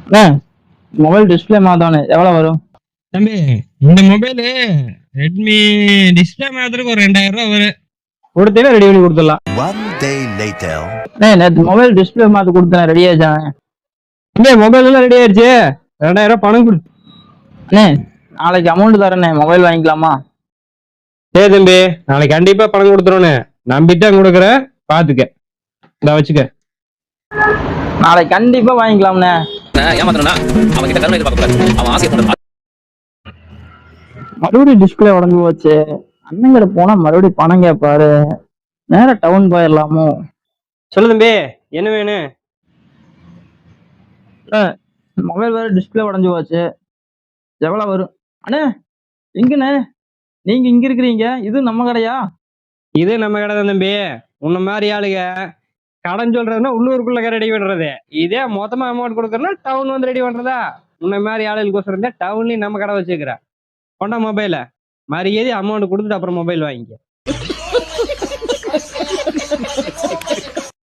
அண்ணே mobile display மாத்தானே எவ்வளவு வரும்? தம்பி இந்த மொபைலு ரெட்மி டிஸ்பிளே மாத்திரக்கு ஒரு 2000 ரூபா வரும். கொடுத்தீங்கன்னா ரெடி பண்ணி கொடுத்துடலாம். One day later. நேற்று மொபைல் டிஸ்பிளே மாத்தி கொடுத்தேன், ரெடி ஆயிடுச்சானே. மொபைல் எல்லாம் ரெடி ஆயிடுச்சு. 2000 ரூபாய் பணம் கொடு. அண்ணே நாளைக்கு அமௌண்ட் தரேண்ணே, மொபைல் வாங்கிக்கலாமா? சரி தம்பி, நாளைக்கு கண்டிப்பா பணம் கொடுத்துருவோண்ணே. நம்பித்தான் கொடுக்குறேன், பாத்துக்க. இந்த வச்சுக்க. நாளைக்கு கண்டிப்பா வாங்கிக்கலாம்ண்ணே. மறுபடியும் டிஸ்பிளே உடஞ்சு போச்சு. அண்ணங்கிட்ட போனா மறுபடியும் பணம் கேட்பாரு. நேரா டவுன் போயிடலாமோ? சொல்லு தம்பி, என்ன வேணும்? மொபைல் வேற டிஸ்பிளே உடஞ்சு போச்சு, எவ்வளவு வரும்? அண்ணே எங்கண்ணே நீங்க இங்க இருக்கிறீங்க, இது நம்ம கடையா? இது நம்ம கடை தான் தம்பி. உன்ன மாதிரி ஆளுங்க கடன் சொல்றதுன்னா உள்ளூருக்குள்ள ரெடி பண்றது. இதே மொத்தமா அமௌண்ட் கொடுக்கறதுனா டவுன் வந்து ரெடி பண்றதா? உன்ன மாதிரி ஆளுகளுக்கோசரம் தான் டவுன்லயும் நம்ம கடை வச்சுக்கிறேன். கொண்ட மொபைல மரியாதை அமௌண்ட் கொடுத்துட்டு அப்புறம் மொபைல் வாங்கிக்க.